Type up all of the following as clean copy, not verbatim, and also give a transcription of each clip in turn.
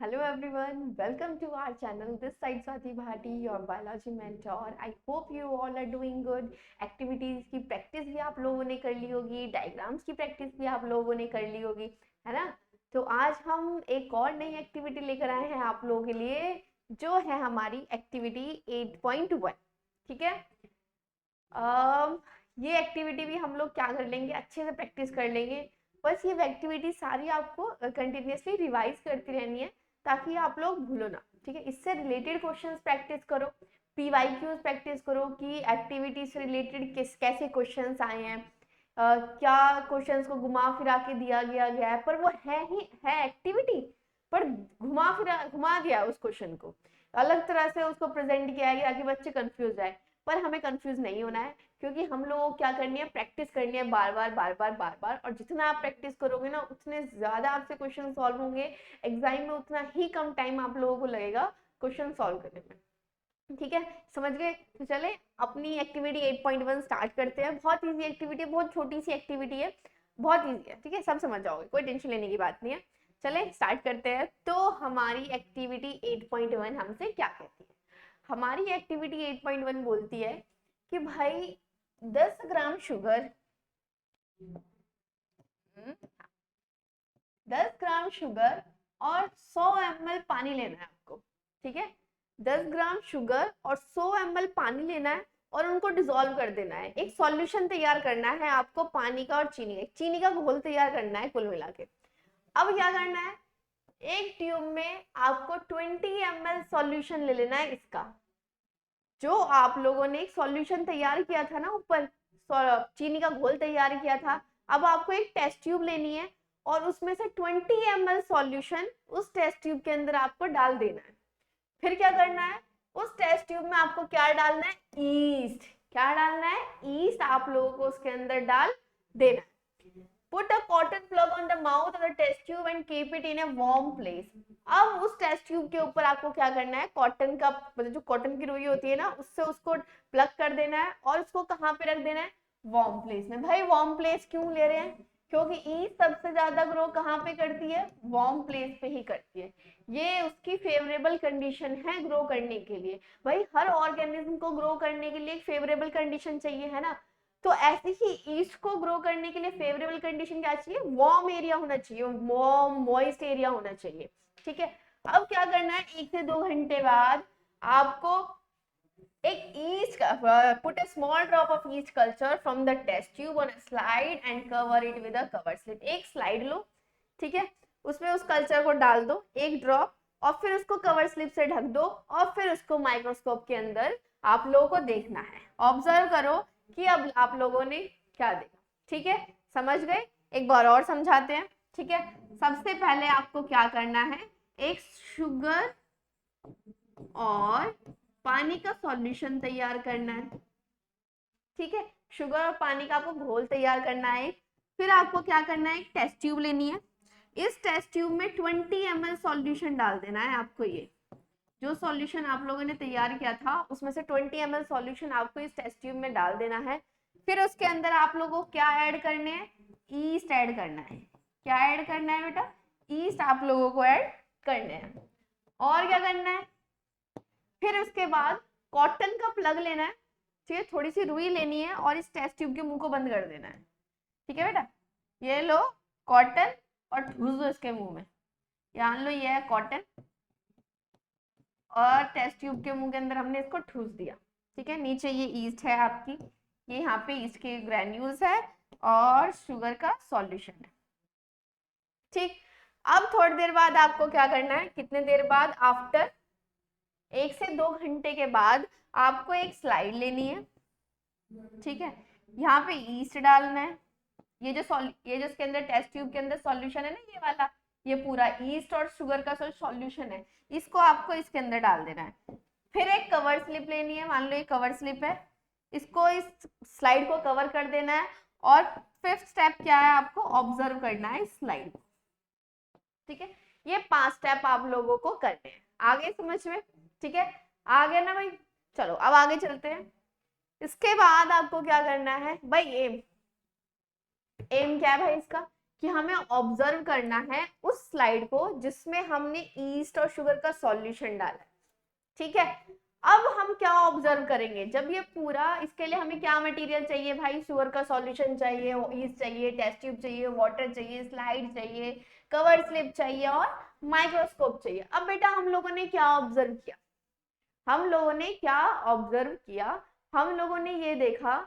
Hello everyone, welcome to our channel. This side Swati Bhati, your biology mentor. I hope you all are doing good. Activities की practice भी आप लोगों ने कर ली होगी, diagrams की प्रैक्टिस भी आप लोगों ने कर ली होगी, है ना। तो आज हम एक और नई एक्टिविटी लेकर आए हैं आप लोगों के लिए, जो है हमारी एक्टिविटी 8.1। ठीक है। ये एक्टिविटी भी हम लोग क्या कर लेंगे, अच्छे से प्रैक्टिस कर लेंगे। बस ये एक्टिविटी सारी आपको कंटिन्यूसली रिवाइज करती रहनी है ताकि आप लोग भूलो ना। ठीक है। इससे रिलेटेड क्वेश्चंस प्रैक्टिस करो, पीवाईक्यूज प्रैक्टिस करो कि एक्टिविटी से रिलेटेड कैसे क्वेश्चंस आए हैं, क्या क्वेश्चंस को घुमा फिरा के दिया गया है, पर वो है एक्टिविटी, पर घुमा दिया उस क्वेश्चन को, अलग तरह से उसको प्रेजेंट किया गया कि बच्चे कंफ्यूज आए। पर हमें कंफ्यूज नहीं होना है, क्योंकि हम लोगों को क्या करनी है, प्रैक्टिस करनी है बार बार। और जितना आप प्रैक्टिस करोगे ना, उतने ज्यादा आपसे क्वेश्चन सॉल्व होंगे। एग्जाम में उतना ही कम टाइम आप लोगों को लगेगा क्वेश्चन सॉल्व करने में। ठीक है, समझ गए। तो चले अपनी एक्टिविटी 8.1 स्टार्ट करते हैं। बहुत इजी एक्टिविटी है, बहुत छोटी सी एक्टिविटी है, बहुत इजी है। ठीक है, सब समझ जाओगे, कोई टेंशन लेने की बात नहीं है। चले स्टार्ट करते हैं। तो हमारी एक्टिविटी 8.1 हमसे क्या कहती है? हमारी एक्टिविटी 8.1 बोलती है कि भाई 10 ग्राम शुगर 10 ग्राम शुगर और 100 ml पानी लेना है आपको। ठीक है, 10 ग्राम शुगर और 100 ml पानी लेना है और उनको डिसॉल्व कर देना है। एक सॉल्यूशन तैयार करना है आपको पानी का और चीनी का घोल तैयार करना है कुल मिला के। अब क्या करना है, एक ट्यूब में आपको 20 ml सॉल्यूशन ले लेना है इसका। जो आप लोगों ने एक सॉल्यूशन तैयार किया था ना, ऊपर चीनी का घोल तैयार किया था, अब आपको एक टेस्ट ट्यूब लेनी है और उसमें से 20 ml सॉल्यूशन उस टेस्ट ट्यूब के अंदर आपको डाल देना है। फिर क्या करना है, उस टेस्ट ट्यूब में आपको क्या डालना है, ईस्ट। क्या डालना है, ईस्ट आप लोगों को उसके अंदर डाल देना है। Put a cotton plug on the mouth of the test tube and keep it in a warm place. अब उस टेस्ट ट्यूब के ऊपर आपको क्या करना है, कॉटन का मतलब जो कॉटन की रुई होती है ना, उससे उसको प्लग कर देना है और उसको कहाँ पे रख देना है, वार्म प्लेस में। भाई वार्म प्लेस क्यों ले रहे हैं, क्योंकि ईस्ट सबसे ज्यादा ग्रो कहाँ पे करती है, वार्म प्लेस पे ही करती है। ये उसकी फेवरेबल कंडीशन है ग्रो करने के लिए। भाई हर ऑर्गेनिज्म को ग्रो करने के लिए एक फेवरेबल कंडीशन चाहिए, है ना। तो ऐसे ही ईस्ट को ग्रो करने के लिए फेवरेबल कंडीशन क्या चाहिए, वार्म एरिया होना चाहिए, वार्म मॉइस्ट एरिया होना चाहिए। ठीक है। अब क्या करना है, 1 से 2 घंटे बाद आपको एक yeast put a small drop of yeast culture from the test tube on a slide and cover it with a cover slip. एक स्लाइड लो, ठीक है, उसमें उस कल्चर को डाल दो एक ड्रॉप, और फिर उसको कवर स्लिप से ढक दो और फिर उसको माइक्रोस्कोप के अंदर आप लोगों को देखना है। ऑब्जर्व करो कि अब आप लोगों ने क्या देखा। ठीक है, समझ गए। एक बार और समझाते हैं। ठीक है, सबसे पहले आपको क्या करना है, एक शुगर और पानी का सॉल्यूशन तैयार करना है। ठीक है, शुगर और पानी का आपको घोल तैयार करना है। फिर आपको क्या करना है, एक टेस्ट ट्यूब लेनी है। इस टेस्ट ट्यूब में 20 ml सॉल्यूशन डाल देना है आपको। ये जो सॉल्यूशन आप लोगों ने तैयार किया था उसमें से 20 ml सॉल्यूशन आपको इस टेस्ट ट्यूब में डाल देना है। फिर उसके अंदर आप लोगों को क्या ऐड करने हैं, ईस्ट ऐड करना है। क्या ऐड करना है बेटा, ईस्ट आप लोगों को ऐड करने हैं। और क्या करना है, फिर उसके बाद कॉटन का प्लग लेना है। ठीक है, थोड़ी सी रुई लेनी है और इस टेस्ट ट्यूब के मुंह को बंद कर देना है। ठीक है बेटा, ये लो कॉटन और ठूस दो इसके मुंह में। ध्यान लो, ये है कॉटन और टेस्ट ट्यूब के मुंह के अंदर हमने इसको ठूस दिया। ठीक है, नीचे ये ईस्ट है आपकी, ये यहाँ पे ईस्ट के ग्रेन्यूल्स है और शुगर का सॉल्यूशन है। ठीक, अब थोड़ी देर बाद आपको क्या करना है, कितने देर बाद, आफ्टर 1 से 2 घंटे के बाद आपको एक स्लाइड लेनी है। ठीक है, यहाँ पे ईस्ट डालना है। ये जो इसके अंदर टेस्ट ट्यूब के अंदर सॉल्यूशन है ना, ये वाला, ये पूरा ईस्ट और शुगर का सॉल्यूशन है, इसको आपको इसके अंदर डाल देना है। फिर एक कवर स्लिप लेनी है, मान लो ये कवर स्लिप है, इसको इस स्लाइड को कवर कर देना है। और 5th स्टेप क्या है, आपको ऑब्जर्व करना है इस स्लाइड को। ठीक है, ये 5 स्टेप आप लोगों को करने हैं। आगे समझ में? ठीक है, आ गया ना भाई। चलो अब आगे चलते हैं। इसके बाद आपको क्या करना है भाई, एम क्या है भाई इसका, कि हमें ऑब्जर्व करना है उस स्लाइड को जिसमें हमने ईस्ट और शुगर का सॉल्यूशन डाला है, ठीक है। अब हम क्या ऑब्जर्व करेंगे, जब ये पूरा, इसके लिए हमें क्या मटेरियल चाहिए भाई, शुगर का सॉल्यूशन चाहिए, ईस्ट चाहिए, टेस्ट ट्यूब चाहिए, वाटर चाहिए, स्लाइड चाहिए, कवर स्लिप चाहिए और माइक्रोस्कोप चाहिए। अब बेटा हम लोगों ने क्या ऑब्जर्व किया, हम लोगों ने क्या ऑब्जर्व किया, हम लोगों ने ये देखा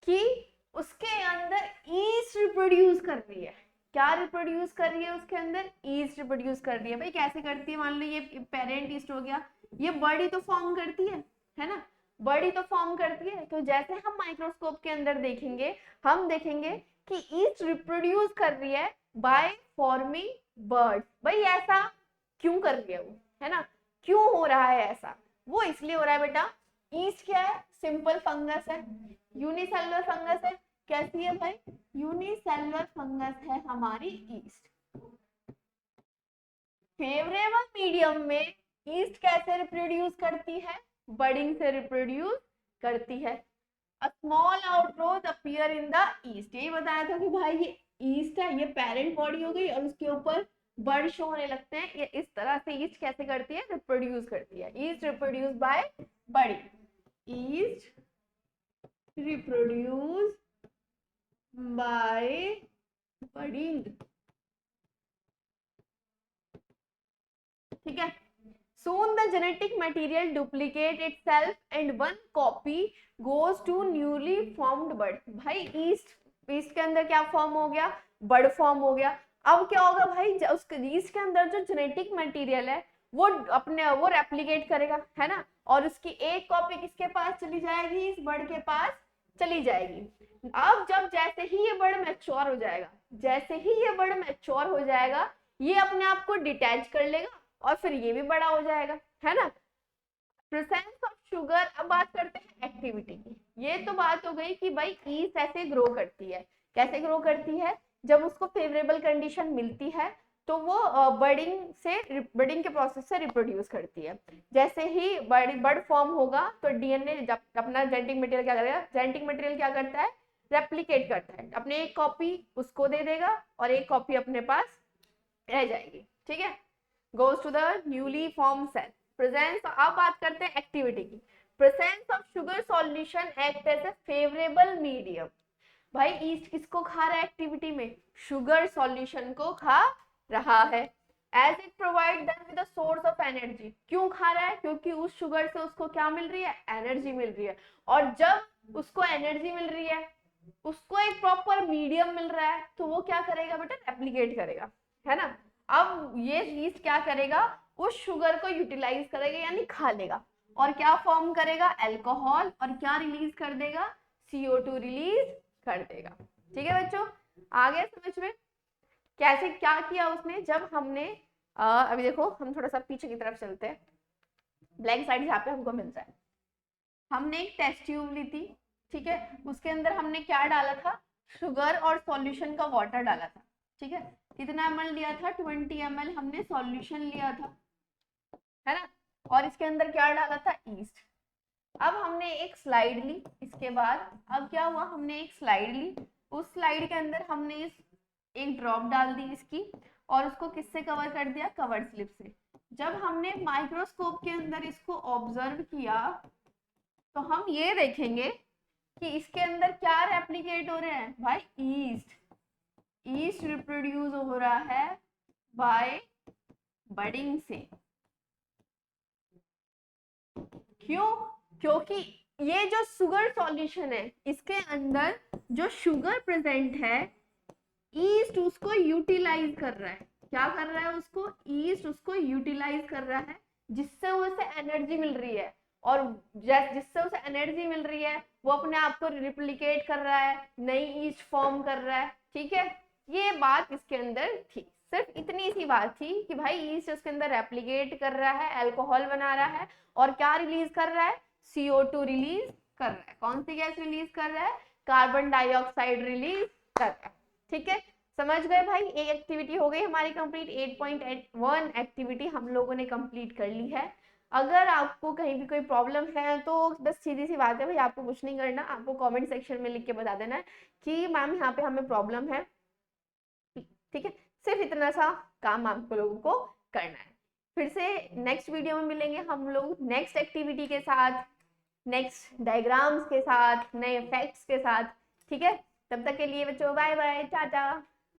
कि उसके अंदर ईस्ट रिप्रोड्यूस कर रही है। क्या रिप्रोड्यूस कर रही है उसके अंदर, ईस्ट रिप्रोड्यूस कर रही है। भाई कैसे करती है, मान लो ये पेरेंट ईस्ट हो गया, ये बॉडी तो फॉर्म करती है ना, बॉडी तो फॉर्म करती है। तो जैसे हम माइक्रोस्कोप के अंदर देखेंगे, हम देखेंगे कि ईस्ट रिप्रोड्यूस कर रही है बाय फॉर्मिंग बर्ड्स। भाई ऐसा क्यों कर रही है वो, है ना, क्यों हो रहा है ऐसा, वो इसलिए हो रहा है बेटा, ईस्ट क्या है, सिंपल फंगस है, यूनिसेलुलर फंगस है। कैसी है भाई, यूनिसेलुलर फंगस है हमारी ईस्ट। फेवरेबल मीडियम में ईस्ट कैसे रिप्रोड्यूस करती है, बडिंग से रिप्रोड्यूस करती है। A small outgrowth appear in the east, यही बताया था कि भाई ये ईस्ट है, ये पेरेंट बॉडी हो गई और उसके ऊपर बर्ड शो होने लगते हैं। ये इस तरह से ईस्ट कैसे करती है, रिप्रोड्यूस करती है। East reproduce by budding, east reproduce by budding, ठीक है। soon the genetic material duplicate itself and one copy goes to newly formed bud। भाई ईस्ट के अंदर क्या फॉर्म हो गया, बर्ड फॉर्म हो गया। अब क्या होगा भाई, उसके ईस्ट के अंदर जो जेनेटिक मटेरियल है वो अपने वो रेप्लिकेट करेगा, है ना, और उसकी एक कॉपी किसके पास चली जाएगी, इस बर्ड के पास चली जाएगी। अब जब जैसे ही ये बर्ड मैच्योर हो जाएगा, जैसे ही ये बर्ड मैच्योर हो जाएगा, ये अपने आप को डिटैच कर लेगा और फिर ये भी बड़ा हो जाएगा, है ना। Presence of sugar. अब बात करते हैं एक्टिविटी की। ये तो बात हो गई कि भाई ईस्ट ऐसे ग्रो करती है, कैसे ग्रो करती है, जब उसको फेवरेबल कंडीशन मिलती है तो वो बर्डिंग के प्रोसेस से रिप्रोड्यूस करती है। जैसे ही बर्ड फॉर्म होगा तो डीएनए जब अपना जेनेटिक मटेरियल क्या करेगा, जेनेटिक मटेरियल क्या करता है, रेप्लिकेट करता है, अपने एक कॉपी उसको दे देगा और एक कॉपी अपने पास रह जाएगी, ठीक है। goes to the newly formed cell। presence, अब बात करते हैं एक्टिविटी की। presence of sugar solution act as a favorable medium। भाई ईस्ट किसको खा रहा है एक्टिविटी में, शुगर सॉल्यूशन को खा रहा है। As it provide them with a source of energy. क्यों खा रहा है, क्योंकि उस शुगर से उसको क्या मिल रही है, एनर्जी मिल रही है। और जब उसको एनर्जी मिल रही है, उसको एक प्रॉपर मीडियम मिल रहा है, तो वो क्या करेगा बेटा, रेप्लिकेट करेगा, है ना। अब ये ईस्ट क्या करेगा, उस शुगर को यूटिलाइज करेगा यानी खा लेगा और क्या फॉर्म करेगा, अल्कोहल, और क्या रिलीज कर देगा, CO2 रिलीज कर देगा। ठीक है बच्चों, आ गया समझ में कैसे क्या किया उसने। जब हमने अभी देखो हम थोड़ा सा पीछे की तरफ चलते हैं, ब्लैंक साइड यहाँ पे हमको मिलता है। हमने एक टेस्ट ट्यूब ली थी, ठीक है, उसके अंदर हमने क्या डाला था, शुगर और सॉल्यूशन का वाटर डाला था, ठीक है। कितना ml लिया था, 20 ml हमने सॉल्यूशन लिया था, है ना, और इसके अंदर क्या डाला था, ईस्ट। अब हमने एक स्लाइड ली, इसके बाद अब क्या हुआ, हमने एक स्लाइड ली, उस स्लाइड के अंदर हमने एक ड्रॉप डाल दी इसकी और उसको किससे कवर कर दिया, कवर स्लिप से। जब हमने माइक्रोस्कोप के अंदर इसको ऑब्जर्व किया तो हम ये देखेंगे कि इसके अंदर क्या रेप्लिकेट हो रहे हैं भाई, ईस्ट रिप्रोड्यूस हो रहा है बाय बडिंग से। क्यों, क्योंकि ये जो शुगर सॉल्यूशन है इसके अंदर जो शुगर प्रेजेंट है, ईस्ट उसको यूटिलाइज कर रहा है। क्या कर रहा है, उसको ईस्ट उसको यूटिलाइज कर रहा है, जिससे उसे एनर्जी मिल रही है, और जिससे उसे एनर्जी मिल रही है वो अपने आप को रिप्लिकेट कर रहा है, नई ईस्ट फॉर्म कर रहा है, ठीक है। ये बात इसके अंदर थी, सिर्फ इतनी सी बात थी कि भाई ईस्ट उसके अंदर रेप्लिकेट कर रहा है, अल्कोहल बना रहा है और क्या रिलीज कर रहा है, CO2 रिलीज कर रहा है। कौन सी गैस रिलीज कर रहा है, कार्बन डाइऑक्साइड रिलीज कर रहा है, ठीक है। समझ गए भाई, एक एक्टिविटी हो गई हमारी कंप्लीट, 8.1 एक्टिविटी हम लोगों ने कंप्लीट कर ली है। अगर आपको कहीं भी कोई प्रॉब्लम है तो बस सीधी सी बात है भाई, आपको कुछ नहीं करना, आपको कमेंट सेक्शन में लिख के बता देना है कि मैम यहाँ पे हमें प्रॉब्लम है, ठीक है, सिर्फ इतना सा काम आप लोगों को करना है। फिर से नेक्स्ट वीडियो में मिलेंगे हम लोग नेक्स्ट एक्टिविटी के साथ, नेक्स्ट डायग्राम्स के साथ, नए फैक्ट्स के साथ, ठीक है। तब तक के लिए बच्चों बाय बाय, टाटा।